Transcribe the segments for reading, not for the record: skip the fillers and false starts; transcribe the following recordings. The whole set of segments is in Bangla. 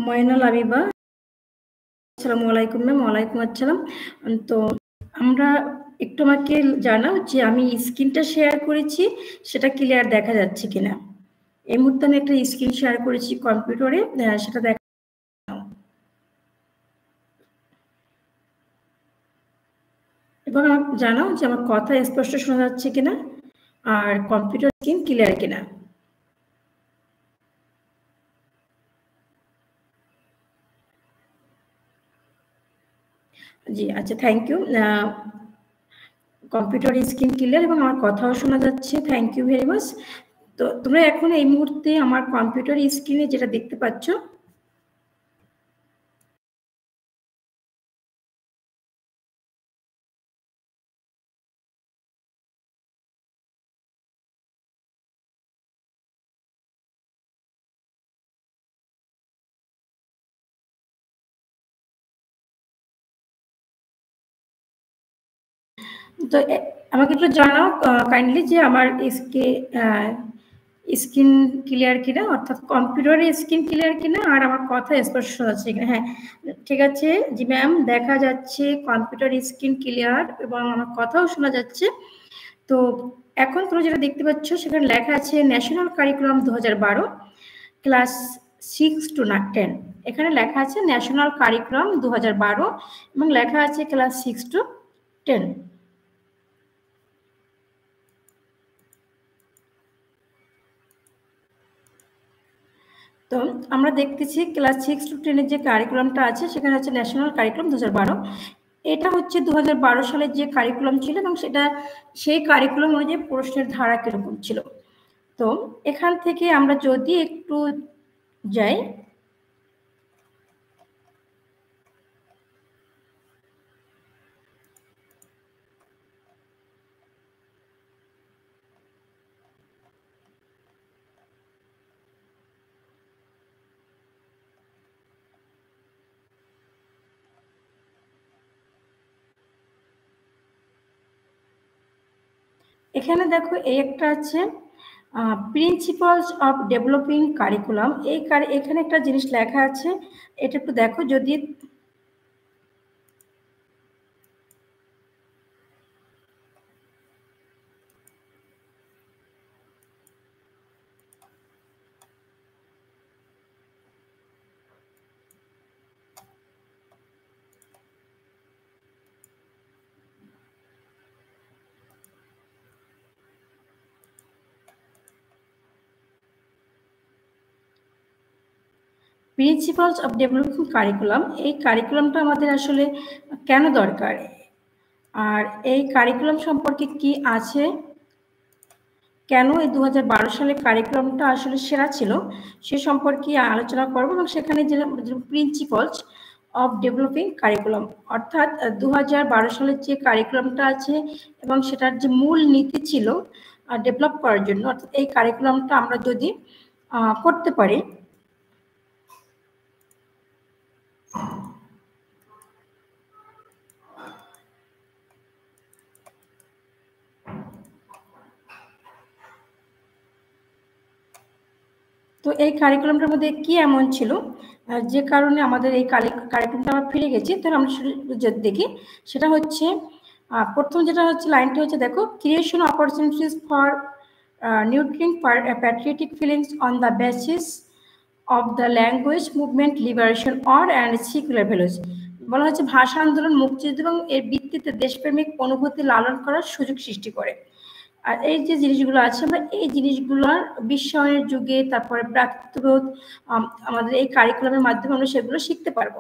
ময়নাল আবিবা। আসসালামু আলাইকুম ম্যাম। ওয়ালাইকুম আসসালাম। তো আমরা একটু আমাকে জানাও যে আমি স্ক্রিনটা শেয়ার করেছি সেটা ক্লিয়ার দেখা যাচ্ছে কিনা। এই মুহূর্তে আমি একটা স্ক্রিন শেয়ার করেছি কম্পিউটারে, সেটা দেখা এবং আমাকে জানাও যে আমার কথা স্পষ্ট শোনা যাচ্ছে কিনা আর কম্পিউটার স্ক্রিন ক্লিয়ার কিনা। জি আচ্ছা, thank you. Computer screen clear এবং আমার কথাও শোনা যাচ্ছে, থ্যাংক ইউ ভেরি মাচ। তো তোমরা এখন এই মুহূর্তে আমার কম্পিউটার স্ক্রিনে যেটা দেখতে পাচ্ছ তো আমাকে একটু জানাও কাইন্ডলি যে আমার স্ক্রিন ক্লিয়ার কিনা, অর্থাৎ কম্পিউটারের স্ক্রিন ক্লিয়ার কিনা আর আমার কথা স্পষ্ট শোনা যাচ্ছে কিনা। হ্যাঁ ঠিক আছে জি ম্যাম, দেখা যাচ্ছে কম্পিউটার স্ক্রিন ক্লিয়ার এবং আমার কথাও শোনা যাচ্ছে। তো এখন তোমরা যেটা দেখতে পাচ্ছ সেখানে লেখা আছে ন্যাশনাল কারিকুলাম 2012 ক্লাস 6 to 10। এখানে লেখা আছে ন্যাশনাল কারিকুলাম 2012 এবং লেখা আছে ক্লাস 6 to 10। তো আমরা দেখতেছি ক্লাস 6 to 10 এর যে কারিকুলামটা আছে সেখানে হচ্ছে ন্যাশনাল কারিকুলাম 2012। এটা হচ্ছে 2012 সালের যে কারিকুলাম ছিল এবং সেটা সেই কারিকুলাম অনুযায়ী প্রশ্নের ধারা কিরকম ছিল। তো এখান থেকে আমরা যদি একটু যাই, এখানে দেখো এই একটা আছে প্রিন্সিপালস অফ ডেভেলপিং কারিকুলাম। এখানে একটা জিনিস লেখা আছে, এটা একটু দেখো যদি। প্রিন্সিপালস অফ ডেভেলপিং কারিকুলাম, এই কারিকুলামটা আমাদের আসলে কেন দরকার আর এই কারিকুলাম সম্পর্কে কি আছে, কেন এই 2012 সালের কারিকুলামটা আসলে সেরা ছিল সে সম্পর্কে আলোচনা করব। এবং সেখানে যে প্রিন্সিপালস অফ ডেভেলপিং কারিকুলাম অর্থাৎ 2012 সালের যে কারিকুলামটা আছে এবং সেটার যে মূল নীতি ছিল ডেভেলপ করার জন্য, অর্থাৎ এই কারিকুলামটা আমরা যদি করতে পারি তো এই কারিকুলামটার মধ্যে কি এমন ছিল যে কারণে আমাদের এই কারিকুলামটা আমরা ফিরে গেছি। তাহলে আমরা যদি দেখি সেটা হচ্ছে প্রথম যেটা হচ্ছে লাইনটি হচ্ছে দেখো, creation opportunities for nurturing patriotic feelings on the basis of the language movement liberation or and secular values. বলা হচ্ছে ভাষা আন্দোলন, মুক্তিযুদ্ধ এবং এর ভিত্তিতে দেশপ্রেমিক অনুভূতি লালন করার সুযোগ সৃষ্টি করে। আর এই যে জিনিসগুলো আছে আমরা এই জিনিসগুলোর বিশ্বায়নের যুগে তারপরে প্রাকৃতিক আমাদের এই কারিকুলামের মাধ্যমে আমরা সেগুলো শিখতে পারবো।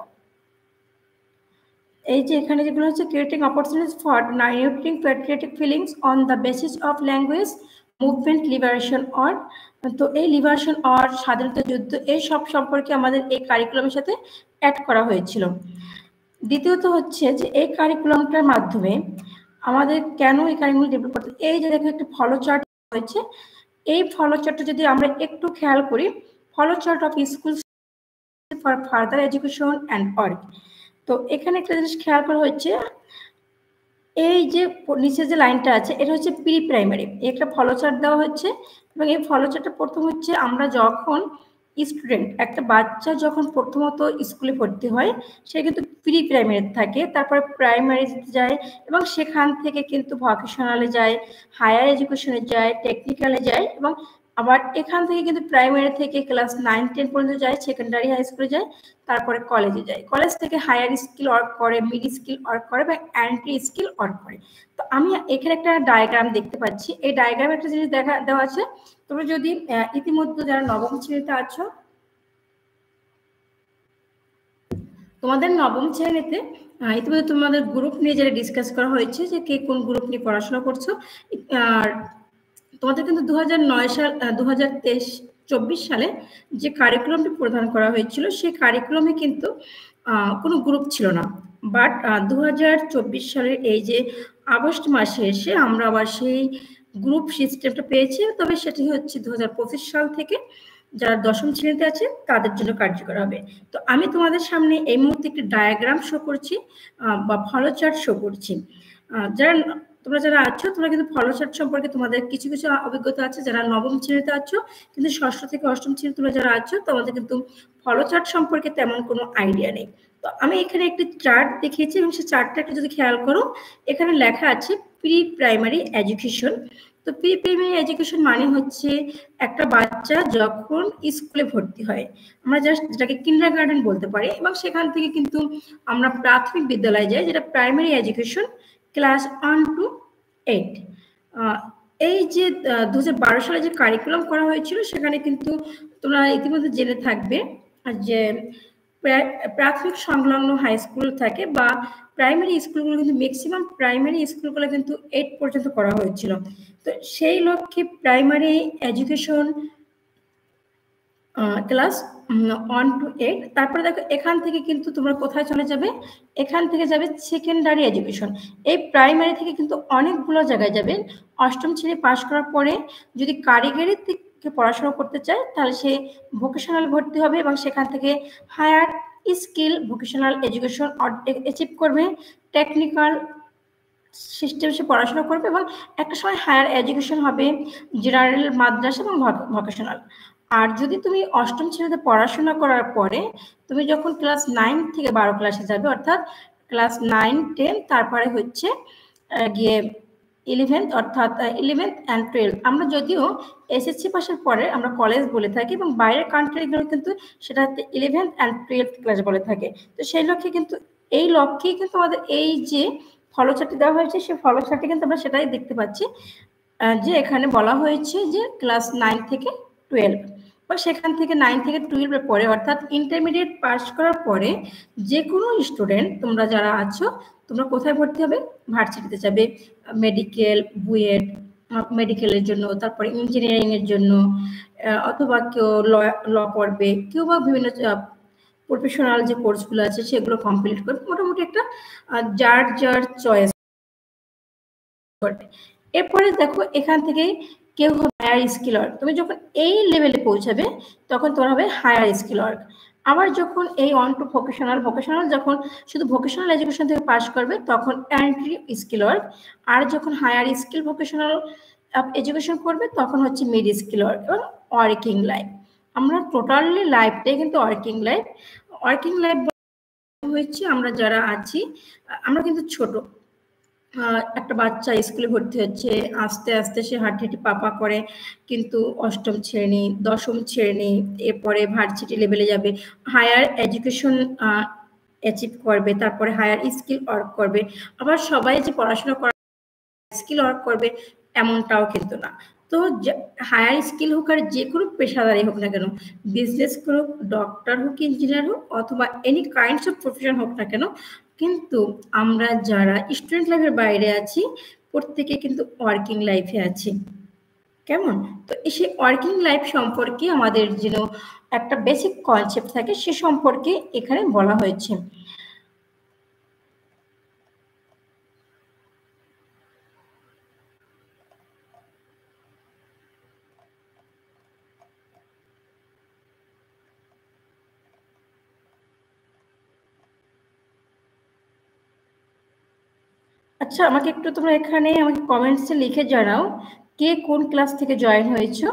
এই যে এখানে যেগুলো হচ্ছে creating opportunities for nurturing patriotic feelings on the basis of language movement liberation or, তো এই লিবারেশন অর স্বাধীনতা যুদ্ধ এই সব সম্পর্কে আমাদের এই কারিকুলামের সাথে অ্যাড করা হয়েছিল। দ্বিতীয়ত হচ্ছে যে এই কারিকুলামটার মাধ্যমে আমাদের কেন এই কারিকুলাম ডেভেলপ করতে, এই যে দেখো একটা ফলো চার্ট হয়েছে, এই ফলো চার্টটা যদি আমরা একটু খেয়াল করি, follow chart of school for further education and work. তো এখানে একটা জিনিস খেয়াল করা হচ্ছে, এই যে নিচে যে লাইনটা আছে এটা হচ্ছে প্রি প্রাইমারি, একটা ফলো চার্ট দেওয়া হচ্ছে এবং এই ফলো চার্টটা প্রথম হচ্ছে আমরা যখন স্টুডেন্ট, একটা বাচ্চা যখন প্রথমত স্কুলে ভর্তি হয় সে কিন্তু প্রি প্রাইমারি থাকে, তারপরে প্রাইমারিতে যায় এবং সেখান থেকে কিন্তু ভকেশনালে যায়, হায়ার এডুকেশনে যায়, টেকনিক্যালে যায় এবং আবার এখান থেকে কিন্তু প্রাইমারি থেকে ক্লাস 9-10 পর্যন্ত যায়, সেকেন্ডারি হাই স্কুলে যায়, তারপরে কলেজে যায়, কলেজ থেকে হায়ার স্কিল ওয়ার্ক করে, মিড স্কিল ওয়ার্ক করে বা অ্যান্টি স্কিল ওয়ার্ক করে। তো আমি এখানে একটা ডায়াগ্রাম দেখতে পাচ্ছি, এই ডায়াগ্রামে একটা জিনিস দেওয়া আছে। তোমরা যদি ইতিমধ্যে যারা নবম শ্রেণীতে আছো, তোমাদের নবম শ্রেণীতে ইতিমধ্যে তোমাদের গ্রুপ নিয়ে যেটা ডিসকাস করা হয়েছে যে কে কোন গ্রুপ নিয়ে পড়াশোনা করছো। আর তোমাদের কিন্তু 2009 সাল 2023-24 সালে যে কারিকুলামটি প্রদান করা হয়েছিল সেই কারিকুলামে কিন্তু কোনো গ্রুপ ছিল না। বাট 2024 সালের এই যে আগস্ট মাসে এসে আমরা আবার সেই গ্রুপ সিস্টেমটা পেয়েছি, তবে সেটি হচ্ছে 2025 সাল থেকে যারা দশম শ্রেণীতে আছে তাদের জন্য কার্যকর হবে। তো আমি তোমাদের সামনে এই মুহূর্তে একটি ডায়াগ্রাম শো করছি বা ফলো চার্ট শো করছি। তোমরা যারা আছো তোমরা কিন্তু ফলো চার্ট সম্পর্কে তোমাদের কিছু কিছু অভিজ্ঞতা আছে, যারা নবম শ্রেণীতে আছো কিন্তু ষষ্ঠ থেকে অষ্টম শ্রেণী তোমরা যারা আছো তোমাদের কিন্তু ফলো চার্ট সম্পর্কে তেমন কোনো আইডিয়া নেই। তো আমি এখানে একটি চার্ট দেখিয়েছি এবং সেই চার্টটা একটু যদি খেয়াল করো, এখানে লেখা আছে প্রি প্রাইমারি এডুকেশন। তো প্রি প্রাইমারি এডুকেশন মানে হচ্ছে একটা বাচ্চা যখন স্কুলে ভর্তি হয়, আমরা জাস্ট যেটাকে কিন্ডারগার্টেন বলতে পারি, এবং সেখান থেকে কিন্তু আমরা প্রাথমিক বিদ্যালয়ে যাই, যেটা প্রাইমারি এডুকেশন ক্লাস 1 to 8। এই যে 2012 সালে যে কারিকুলাম করা হয়েছিল সেখানে কিন্তু তোমরা ইতিমধ্যে জেনে থাকবে যে প্রাথমিক সংলগ্ন হাই স্কুল থাকে বা প্রাইমারি স্কুলগুলো কিন্তু ম্যাক্সিমাম প্রাইমারি স্কুলগুলো কিন্তু 8 পর্যন্ত করা হয়েছিল। তো সেই লক্ষ্যে প্রাইমারি এডুকেশন ক্লাস 1 to 8। তারপরে দেখো এখান থেকে কিন্তু তোমরা কোথায় চলে যাবে, এখান থেকে যাবে সেকেন্ডারি এডুকেশন। এই প্রাইমারি থেকে কিন্তু অনেকগুলো জায়গায় যাবে। অষ্টম শ্রেণী পাশ করার পরে যদি কারিগরি থেকে পড়াশোনা করতে চায় তাহলে সে ভোকেশনাল ভর্তি হবে এবং সেখান থেকে higher skill vocational education achieve করবে, টেকনিক্যাল সিস্টেম সে পড়াশোনা করবে এবং একটা সময় হায়ার এডুকেশন হবে জেনারেল মাদ্রাসা এবং ভোকেশনাল। আর যদি তুমি অষ্টম শ্রেণীতে পড়াশোনা করার পরে তুমি যখন ক্লাস 9 থেকে 12 ক্লাসে যাবে, অর্থাৎ ক্লাস 9-10 তারপরে হচ্ছে গিয়ে 11th, অর্থাৎ 11th and 12th। আমরা যদিও এসএসসি পাশের পরে আমরা কলেজ বলে থাকি এবং বাইরের কান্ট্রিগুলো কিন্তু সেটা 11th and 12th ক্লাস বলে থাকে। তো সেই লক্ষ্যে কিন্তু এই লক্ষ্যেই কিন্তু আমাদের এই যে ফলো চার্টটি দেওয়া হয়েছে সেই ফলো চার্টে কিন্তু আমরা সেটাই দেখতে পাচ্ছি যে এখানে বলা হয়েছে যে ক্লাস 9 থেকে 12 বা সেখান থেকে 9 থেকে 12 এর পরে অর্থাৎ ইন্টারমিডিয়েট পাস করার পরে যে কোনো স্টুডেন্ট তোমরা যারা আছো তোমরা কোথায় ভর্তি হবে, ভার্সিটিতে যাবে, মেডিকেল বুয়েট মেডিকেলের জন্য, তারপরে ইঞ্জিনিয়ারিং এর জন্য, অথবা কেউ ল পড়বে, কেউ বা বিভিন্ন প্রফেশনাল যে কোর্সগুলো আছে সেগুলো কমপ্লিট করবে। মোটামুটি একটা যার যার চয়েস করবে। এরপরে দেখো এখান থেকে কেউ হবে হায়ার স্কিল ওয়ার্ক। তুমি যখন এই লেভেলে পৌঁছাবে তখন তোমার হবে হায়ার স্কিল ওয়ার্ক। আবার যখন এই 1 to ভোকেশনাল যখন শুধু ভোকেশনাল এডুকেশন থেকে পাস করবে তখন এন্ট্রি স্কিল ওয়ার্ক। আর যখন হায়ার স্কিল ভোকেশনাল এডুকেশন করবে তখন হচ্ছে মিড স্কিল ওয়ার্ক এবং ওয়ার্কিং লাইফ। আমরা টোটালি লাইফটাই কিন্তু ওয়ার্কিং লাইফ হচ্ছে আমরা যারা আছি আমরা কিন্তু ছোট একটা বাচ্চা স্কুলে ভর্তি হচ্ছে, আস্তে আস্তে সে হাঁটি পাপা করে, কিন্তু অষ্টম শ্রেণী দশম শ্রেণী এরপরে ভার্সিটি লেভেলে যাবে, হায়ার এডুকেশন অ্যাচিভ করবে, তারপরে হায়ার স্কিল ওয়ার্ক করবে। আবার সবাই যে পড়াশোনা করে স্কিল ওয়ার্ক করবে এমনটাও কিন্তু না। তো হায়ার স্কিল হোক আর যে কোনো পেশাদারি হোক না কেন, বিজনেস করুক, ডক্টর হোক, ইঞ্জিনিয়ার হোক, অথবা এনি কাইন্ডস অফ প্রফেশন হোক না কেন, কিন্তু আমরা যারা স্টুডেন্ট লাইফের বাইরে আছি প্রত্যেকে কিন্তু ওয়ার্কিং লাইফে আছি। কেমন? তো সেই ওয়ার্কিং লাইফ সম্পর্কে আমাদের যেন একটা বেসিক কনসেপ্ট থাকে সে সম্পর্কে এখানে বলা হয়েছে। আচ্ছা, আমাকে একটু তোমরা এখানে আমাকে কমেন্টসে লিখে জানাও কে কোন ক্লাস থেকে জয়েন হয়েছো।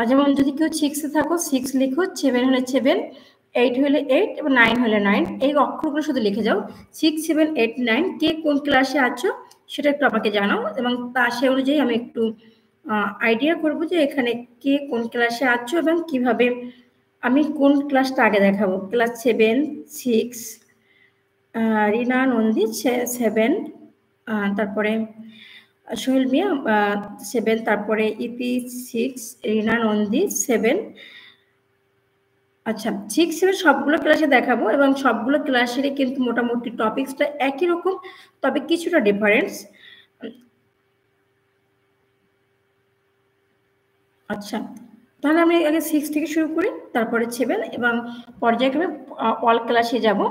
যেমন যদি কেউ 6 এ থাকো 6 লিখো, 7 হলে 7, 8 হলে 8 এবং 9 হলে 9। এই অক্ষরগুলো শুধু লিখে যাও। 6, 7, 8, 9 কে কোন ক্লাসে আছো সেটা একটু আমাকে জানাও, এবং সে অনুযায়ী আমি একটু আইডিয়া করব যে এখানে কে কোন ক্লাসে আছো এবং কিভাবে আমি কোন ক্লাসটা আগে দেখাবো। ক্লাস 7, 6, রিনা নন্দী 7, তারপরে সোহেল মিয়া 7, তারপরে ইতি 6, রিনা নন্দী 7। আচ্ছা, 6, 7 সবগুলো ক্লাসে দেখাবো এবং সবগুলো ক্লাসেরই কিন্তু মোটামুটি টপিক্সটা একই রকম, তবে কিছুটা ডিফারেন্স। আচ্ছা, তাহলে আমি আগে 6 থেকে শুরু করি, তারপরে 7 এবং পর্যায়ক্রমে অল ক্লাসে যাব।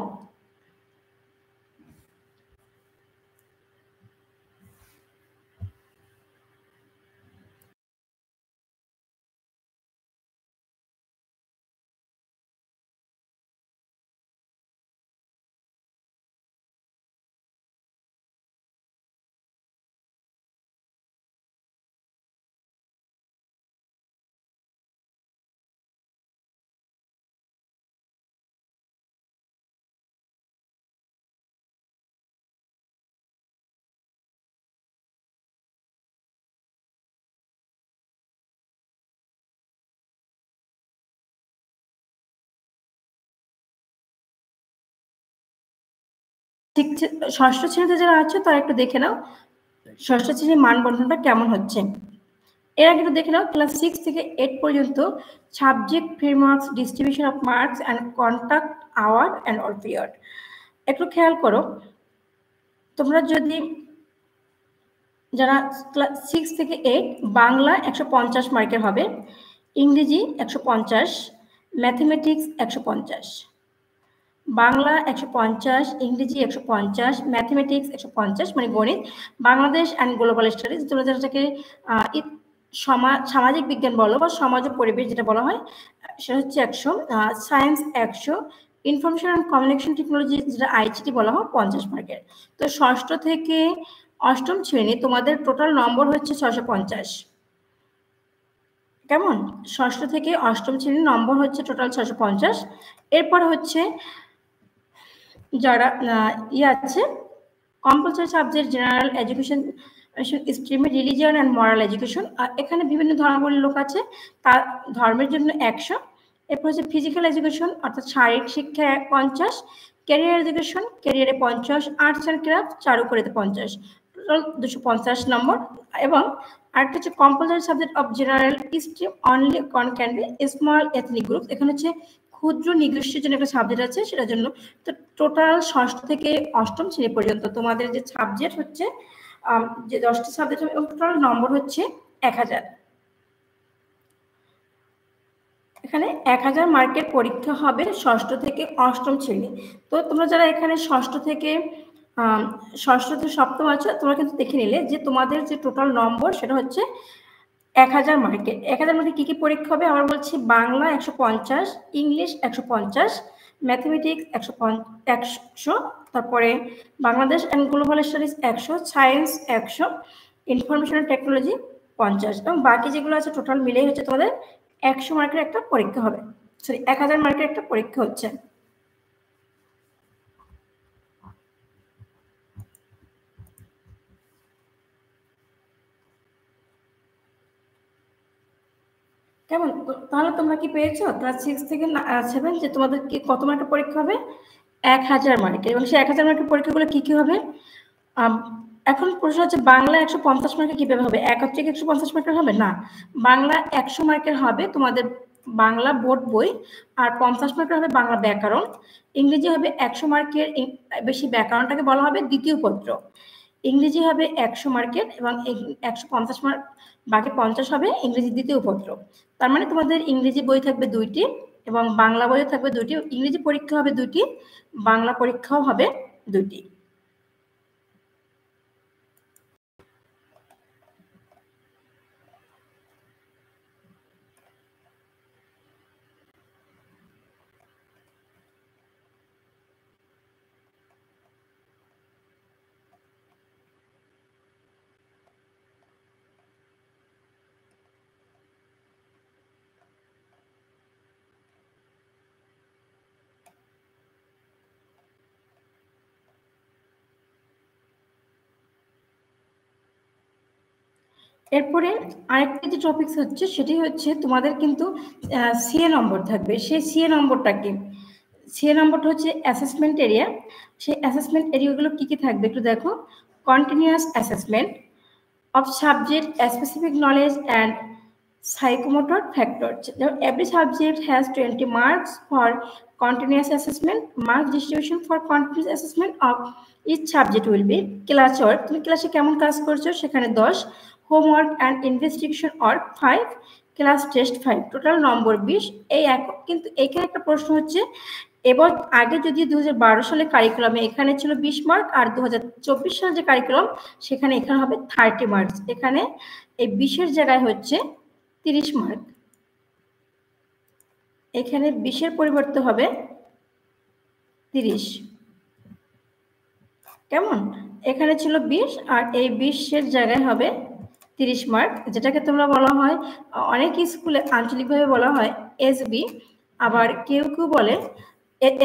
ষষ্ঠ শ্রেণীতে যারা আছো তারা একটু দেখে নাও ষষ্ঠ শ্রেণীর মানবন্ধনটা কেমন হচ্ছে। এর আগে একটু দেখে নাও ক্লাস 6 থেকে 8 পর্যন্ত subject, frameworks, distribution of marks and contact hour and all period. একটু খেয়াল করো, তোমরা যদি যারা ক্লাস 6 থেকে 8, বাংলা 150 মার্কের হবে, ইংরেজি 150, ম্যাথমেটিক্স 150। বাংলা 150, ইংরেজি 150, ম্যাথমেটিক্স 150 মানে গণিত, বাংলাদেশ অ্যান্ড গ্লোবাল স্টাডিজ তোমরা যেটাকে সামাজিক বিজ্ঞান বলো বা সমাজ ও পরিবেশ যেটা বলা হয় সেটা হচ্ছে 100, science 100, information and communication technology যেটা আইসিটি বলা হয় 50 মার্কের। তো ষষ্ঠ থেকে অষ্টম শ্রেণী তোমাদের টোটাল নম্বর হচ্ছে 650। কেমন? ষষ্ঠ থেকে অষ্টম শ্রেণীর নম্বর হচ্ছে টোটাল 650। এরপর হচ্ছে যারা আছে কম্পালসারি সাবজেক্ট জেনারেল এডুকেশন স্ট্রিমে রিলিজিয়ন অ্যান্ড মরাল এডুকেশন, এখানে বিভিন্ন ধর্মাবলীর লোক আছে, তার ধর্মের জন্য 100। এরপর হচ্ছে ফিজিক্যাল এডুকেশন অর্থাৎ শারীরিক শিক্ষা 50, ক্যারিয়ার এডুকেশন ক্যারিয়ারে 50, আর্টস অ্যান্ড ক্রাফট চারুকলাতে 50, টোটাল 250 নম্বর। এবং আরেকটা হচ্ছে compulsory subject of general stream only can be small ethnic group, এখানে হচ্ছে ক্ষুদ্র নিগোষ্ঠীর জন্য একটা সাবজেক্ট আছে সেটার জন্য। তো টোটাল ষষ্ঠ থেকে অষ্টম শ্রেণী পর্যন্ত তোমাদের যে সাবজেক্ট হচ্ছে যে 10টি সাবজেক্ট হবে এবং টোটাল নম্বর হচ্ছে 1000। এখানে 1000 মার্কের পরীক্ষা হবে ষষ্ঠ থেকে অষ্টম শ্রেণী। তো তোমরা যারা এখানে ষষ্ঠ থেকে সপ্তম আছো তোমরা কিন্তু দেখে নিলে যে তোমাদের যে টোটাল নম্বর সেটা হচ্ছে 1000 মার্কের। 1000 মার্কে কি কি পরীক্ষা হবে আবার বলছি, বাংলা 150, ইংলিশ 150, ম্যাথমেটিক্স 100, তারপরে Bangladesh and global studies 100, science 100, information technology 50 এবং বাকি যেগুলো আছে টোটাল মিলেই হচ্ছে তোমাদের 100 মার্কের একটা পরীক্ষা হবে, সরি 1000 মার্কের একটা পরীক্ষা হচ্ছে। কেমন? তাহলে তোমরা কি পেয়েছো ক্লাস 6 থেকে 7 যে তোমাদের কি কত মার্কের পরীক্ষা হবে? 1000 মার্কের। এবং সেই 1000 মার্কের পরীক্ষাগুলো কি কি হবে? এখন প্রশ্ন হচ্ছে বাংলা 150 মার্কের কিভাবে হবে? একত্রিক 150 মার্কের হবে না, বাংলা 100 মার্কের হবে তোমাদের বাংলা বোর্ড বই, আর 50 মার্কের হবে বাংলা ব্যাকরণ। ইংরেজি হবে 100 মার্কের, বেশি ব্যাকরণটাকে বলা হবে দ্বিতীয় পত্র। ইংরেজি হবে 100 মার্কের এবং 150 মার্ক, বাকি 50 হবে ইংরেজি দ্বিতীয় পত্র। তার মানে তোমাদের ইংরেজি বই থাকবে 2টি এবং বাংলা বইও থাকবে 2টি। ইংরেজি পরীক্ষা হবে 2টি, বাংলা পরীক্ষাও হবে 2টি। এরপরে আরেকটা যে টপিকস হচ্ছে সেটি হচ্ছে তোমাদের কিন্তু সিএ নম্বর থাকবে। সেই সিএ নম্বরটা কি? সিএ নম্বরটা হচ্ছে অ্যাসেসমেন্ট এরিয়া। সেই অ্যাসেসমেন্ট এরিয়াগুলো কি কি থাকবে একটু দেখো। Continuous assessment of subject specific knowledge and psychomotor factors. Now, every subject has 20 marks for continuous assessment. Mark distribution for continuous assessment of each subject will be class work. তুমি ক্লাসে কেমন কাজ করছো সেখানে 10, homework and investigation or 5, class test 5, total number 20। এই কিন্তু এখানে একটা প্রশ্ন হচ্ছে, এবার আগে যদি 2012 সালে কারিকুলামে এখানে ছিল 20 মার্ক, আর 2024 সালে যে কারিকুলাম সেখানে এখানে হবে 30 মার্কস। এখানে এই 20-এর জায়গায় হচ্ছে 30 মার্ক, এখানে 20-এর পরিবর্তে হবে 30। কেমন? এখানে ছিল 20 আর এই 20-এর জায়গায় হবে 30 মার্ক, যেটাকে তোমরা বলা হয়, অনেক স্কুলে আঞ্চলিকভাবে বলা হয় এসবি, আবার কেউ কেউ বলে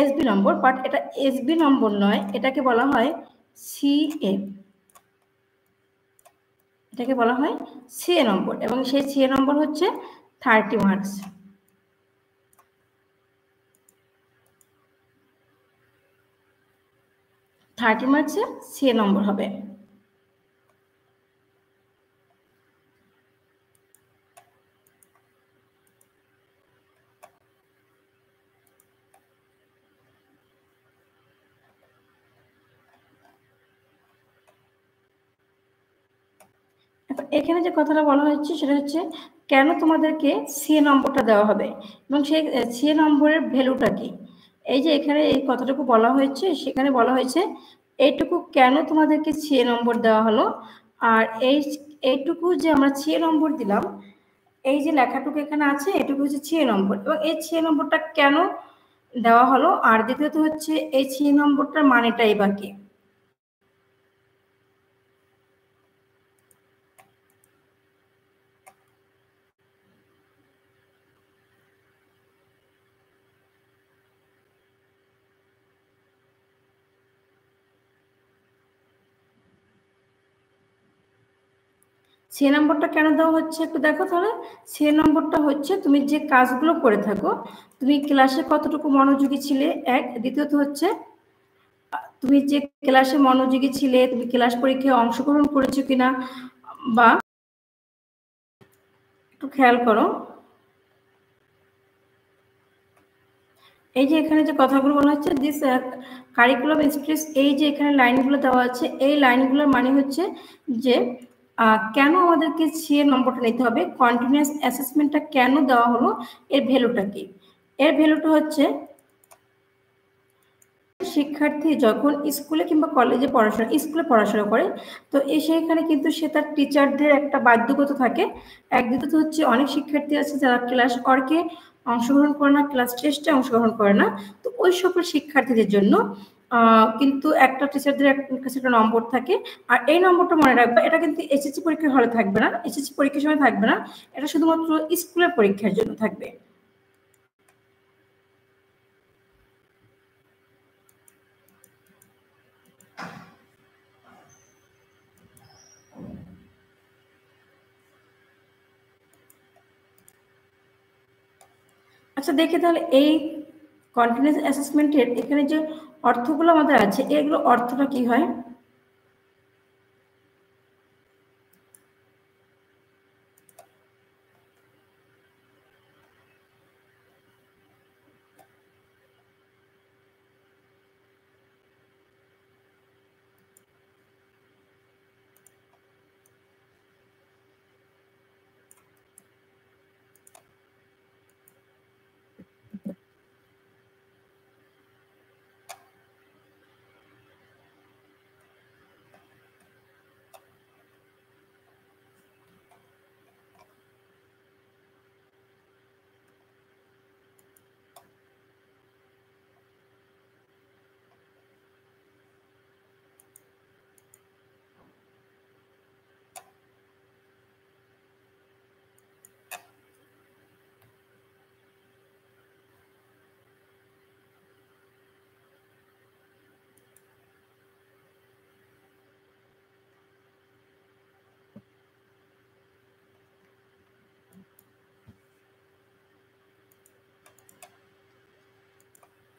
এসবি নম্বর, বাট এটা এসবি নম্বর নয়, এটাকে বলা হয় সিএ। এটাকে বলা হয় সিএ নম্বর, এবং সেই সিএ নম্বর হচ্ছে 30 মার্কস। 30 মার্কসের সিএ নম্বর হবে। এখানে যে কথাটা বলা হচ্ছে সেটা হচ্ছে কেন তোমাদেরকে সিএ নম্বরটা দেওয়া হবে এবং সেই সিএ নম্বরের ভ্যালুটা কি। এই যে এখানে এই কথাটুকু বলা হয়েছে, সেখানে বলা হয়েছে এইটুকু কেন তোমাদেরকে সিএ নম্বর দেওয়া হলো, আর এইটুকু যে আমরা সিএ নম্বর দিলাম, এই যে লেখাটুকু এখানে আছে এটুকু হচ্ছে সিএ নম্বর, এবং এই সিএ নম্বরটা কেন দেওয়া হলো, আর দ্বিতীয়ত হচ্ছে এই সিএ নম্বরটার মানেটাই বা কি। সে নম্বরটা কেন দেওয়া হচ্ছে একটু দেখো তাহলে। সে নম্বরটা হচ্ছে তুমি যে কাজগুলো করে থাকো, তুমি ক্লাসে কতটুকু মনোযোগী ছিলে, এক। দ্বিতীয়ত হচ্ছে তুমি যে ক্লাসে মনোযোগী ছিলে, তুমি ক্লাস পরীক্ষায় অংশগ্রহণ করেছো কিনা, বা একটু খেয়াল করো এই যে এখানে যে কথাগুলো বলা হচ্ছে দিস কারিকুলাম স্ট্রেস, এই যে এখানে লাইনগুলো দেওয়া আছে, এই লাইনগুলোর মানে হচ্ছে যে কেন আমাদেরকে সিএ নম্বরটা নিতে হবে, কন্টিনিউয়াস অ্যাসেসমেন্টটা কেন দেওয়া হলো, এর ভ্যালুটা কি। এর ভ্যালুটা হচ্ছে শিক্ষার্থী যখন স্কুলে কিংবা কলেজে স্কুলে পড়াশোনা করে, তো সেইখানে কিন্তু সে তার টিচারদের একটা বাধ্যগত থাকে। একদিকে তো হচ্ছে অনেক শিক্ষার্থী আছে যারা ক্লাস ওয়ার্কে অংশগ্রহণ করে না, ক্লাস টেস্টে অংশগ্রহণ করে না, তো ওই সকল শিক্ষার্থীদের জন্য কিন্তু একটা টিচারদের কাছে একটা নম্বর থাকে। আর এই নম্বরটা মনে রাখবে, এটা কিন্তু এসএসসি পরীক্ষার হলে থাকবে না, এসএসসি পরীক্ষার সময় থাকবে না, এটা শুধুমাত্র স্কুলের পরীক্ষার জন্য থাকবে। আচ্ছা দেখে তাহলে এই কন্টিনিউয়াস অ্যাসেসমেন্টের এখানে যে অর্থগুলো আমাদের আছে, এগুলো অর্থটা কি হয়।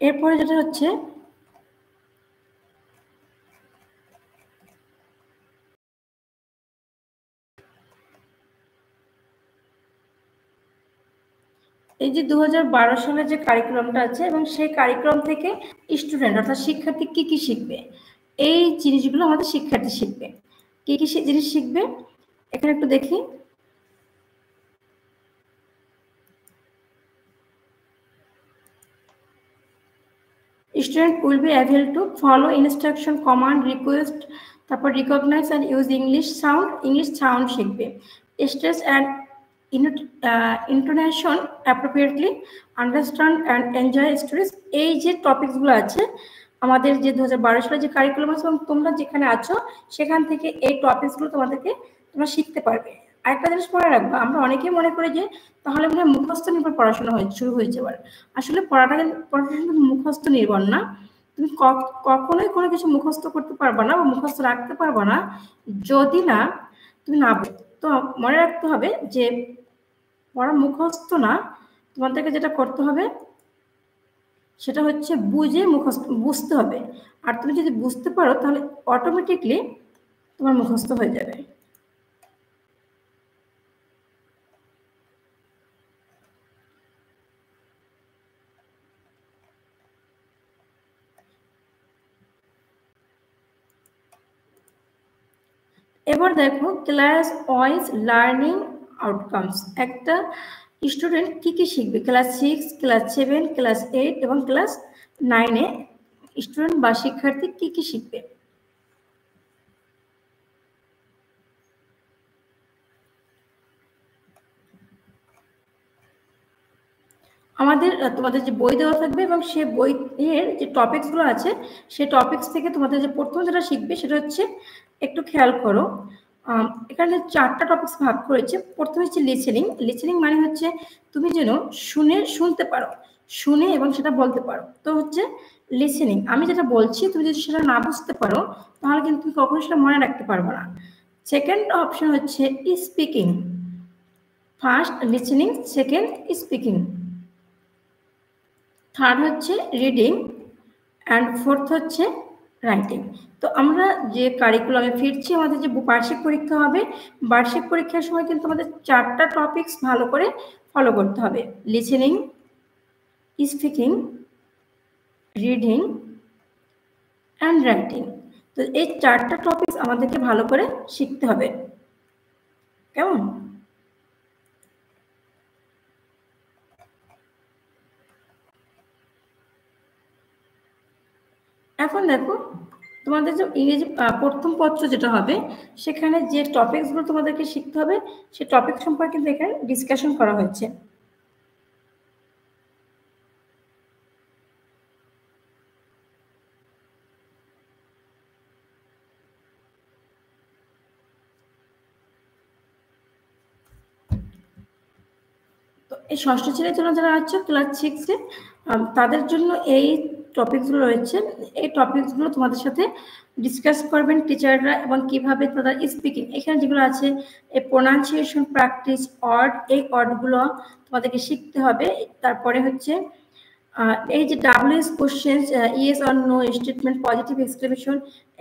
এরপরে যেটা হচ্ছে এই যে 2012 সালের যে কারিকুলামটা আছে এবং সেই কারিকুলাম থেকে স্টুডেন্ট অর্থাৎ শিক্ষার্থী কি কি শিখবে, এই জিনিসগুলো আমাদের শিক্ষার্থী শিখবে। কি কি জিনিস শিখবে এখানে একটু দেখি। Student will be able to follow instruction, command, request, তারপর recognize and use English sound শিখবে। Stress and intonation appropriately, understand and enjoy stress। এই যে টপিকসগুলো আছে আমাদের যে 2012 সালে যে কারিকুলাম আছে এবং তোমরা যেখানে আছো সেখান থেকে এই টপিকসগুলো তোমরা শিখতে পারবে। আরেকটা জিনিস মনে রাখবা, আমরা অনেকেই মনে করি যে তাহলে মনে হয় মুখস্থ নির্ভর পড়াশোনা শুরু হয়ে যাবার। আসলে পড়াশোনা কিন্তু মুখস্থ নির্ভর না। তুমি কখনোই কোনো কিছু মুখস্থ করতে পারবা না বা মুখস্থ রাখতে পারবা না যদি না তুমি না। তো মনে রাখতে হবে যে পড়া মুখস্থ না, তোমাদেরকে যেটা করতে হবে সেটা হচ্ছে বুঝতে হবে। আর তুমি যদি বুঝতে পারো তাহলে অটোমেটিকলি তোমার মুখস্থ হয়ে যাবে। এবার দেখো ক্লাস ওয়াইজ লার্নিং আউটকামস। একটা স্টুডেন্ট কি কি শিখবে ক্লাস 6, ক্লাস 7, ক্লাস 8 এবং ক্লাস 9-এ স্টুডেন্ট বা শিক্ষার্থী কি কি শিখবে। তোমাদের যে বই দেওয়া থাকবে এবং সে বইয়ের যে টপিকসগুলো আছে সেই টপিকস থেকে তোমাদের যে প্রথম যেটা শিখবে সেটা হচ্ছে, একটু খেয়াল করো এখানে 4টা টপিকস ভাগ করেছে। প্রথমে হচ্ছে লিসেনিং মানে হচ্ছে তুমি যেন শুনতে পারো, শুনে এবং সেটা বলতে পারো। তো হচ্ছে লিসেনিং, আমি যেটা বলছি তুমি যদি সেটা না বুঝতে পারো তাহলে কিন্তু তুমি কখনো সেটা মনে রাখতে পারবে না। সেকেন্ড অপশন হচ্ছে speaking, first listening, second speaking, third হচ্ছে রিডিং অ্যান্ড ফোর্থ হচ্ছে রাইটিং। তো আমরা যে কারিকুলামে ফিরছি, আমাদের যে বার্ষিক পরীক্ষা হবে, বার্ষিক পরীক্ষার সময় কিন্তু আমাদের 4টা টপিকস ভালো করে ফলো করতে হবে, listening, speaking, reading and writing. তো এই 4টা টপিকস আমাদেরকে ভালো করে শিখতে হবে, কেমন? এখন দেখো তোমাদের যে ইংরেজি প্রথম পত্র যেটা হবে সেখানে যে টপিকসগুলো তোমাদেরকে শিখতে হবে সেই টপিক সম্পর্কে কিন্তু এখানে ডিসকাশন করা হয়েছে। তো এই ষষ্ঠ শ্রেণীর জন্য যারা আছে ক্লাস 6-এ তাদের জন্য এই টপিকসগুলো রয়েছে। এই টপিকসগুলো তোমাদের সাথে ডিসকাস করবেন টিচাররা, এবং কিভাবে তারা স্পিকিং, এখানে যেগুলো আছে এই প্রোনাউন্সিয়েশন প্র্যাকটিস, এই ওয়ার্ডগুলো তোমাদেরকে শিখতে হবে। তারপরে হচ্ছে এই যে WH question, yes or no statement, positive exclamation,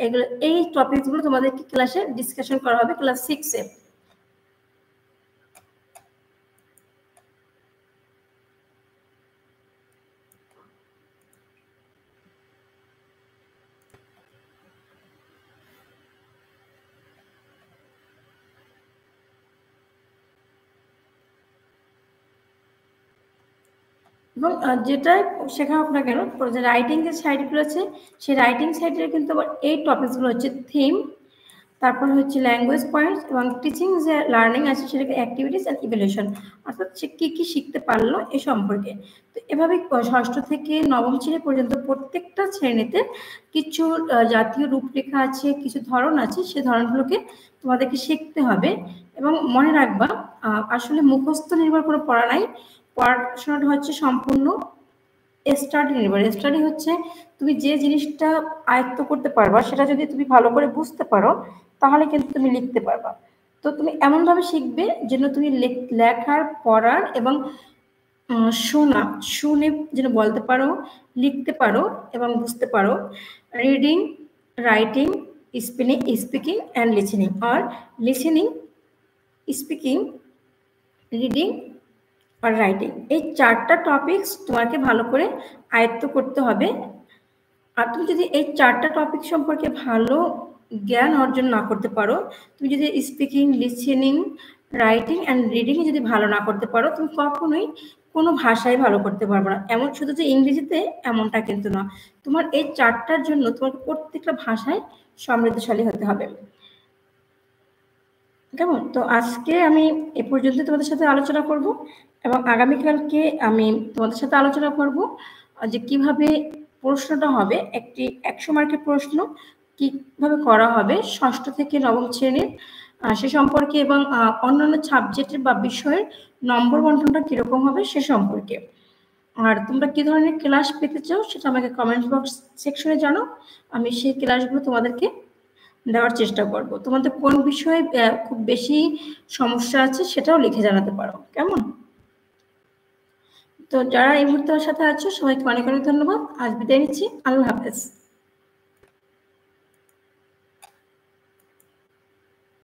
এগুলো এই টপিকসগুলো তোমাদেরকে ক্লাসে ডিসকাশন করা হবে ক্লাস 6-এ। এবং যেটাই শেখা হোক না কেন, যে রাইটিং যে সাইডগুলো আছে সেই রাইটিং সাইডে কিন্তু আবার এই টপিকসগুলো হচ্ছে থিম, তারপর হচ্ছে ল্যাঙ্গুয়েজ পয়েন্টস, এবং টিচিং যে লার্নিং আছে সেটাকে অ্যাক্টিভিটিস অ্যান্ড ইভ্যালুয়েশন, অর্থাৎ সে কী কী শিখতে পারলো এ সম্পর্কে। তো এভাবে ষষ্ঠ থেকে নবম শ্রেণী পর্যন্ত প্রত্যেকটা শ্রেণীতে কিছু জাতীয় রূপরেখা আছে, কিছু ধরন আছে, সে ধরনগুলোকে তোমাদেরকে শিখতে হবে। এবং মনে রাখবা আসলে মুখস্থ নির্ভর কোনো পড়া নাই, পড়াশোনাটা হচ্ছে সম্পূর্ণ স্টাডি নির্ভর। স্টাডি হচ্ছে তুমি যে জিনিসটা আয়ত্ত করতে পারবা সেটা যদি তুমি ভালো করে বুঝতে পারো তাহলে কিন্তু তুমি লিখতে পারবা। তো তুমি এমনভাবে শিখবে যেন তুমি লেখার, পড়ার এবং শোনা, শুনে যেন বলতে পারো, লিখতে পারো এবং বুঝতে পারো। Reading, writing, speaking and listening, আর লিসেনিং, স্পিকিং, রিডিং আর রাইটিং, এই 4টা টপিকস তোমাকে ভালো করে আয়ত্ত করতে হবে। আর তুমি যদি এই 4টা টপিক সম্পর্কে ভালো জ্ঞান অর্জন না করতে পারো, তুমি যদি speaking, listening, writing and reading যদি ভালো না করতে পারো, তুমি কখনোই কোনো ভাষায় ভালো করতে পারবে না। এমন শুধু যে ইংরেজিতে এমনটা কিন্তু না, তোমার এই 4টার জন্য তোমাকে প্রত্যেকটা ভাষায় সমৃদ্ধশালী হতে হবে। কেমন? তো আজকে আমি এ পর্যন্ত তোমাদের সাথে আলোচনা করব, এবং আগামীকালকে আমি তোমাদের সাথে আলোচনা করব যে কিভাবে প্রশ্নটা হবে, একটি 100 মার্কের প্রশ্ন কিভাবে করা হবে 6ষ্ঠ থেকে 9ম শ্রেণীর, সে সম্পর্কে, এবং অন্যান্য সাবজেক্টের বা বিষয়ের নম্বর বন্টনটা কিরকম হবে সে সম্পর্কে। আর তোমরা কি ধরনের ক্লাস পেতে চাও সেটা আমাকে কমেন্ট বক্স সেকশনে জানাও, আমি সেই ক্লাসগুলো তোমাদেরকে দেওয়ার চেষ্টা করব। তোমাদের কোন বিষয়ে খুব বেশি সমস্যা আছে সেটাও লিখে জানাতে পারো। কেমন? তো যারা এই মুহূর্তে আমার সাথে আছো সবাইকে অনেক অনেক ধন্যবাদ। আজ বিদায় নিচ্ছি। আল্লাহ হাফেজ।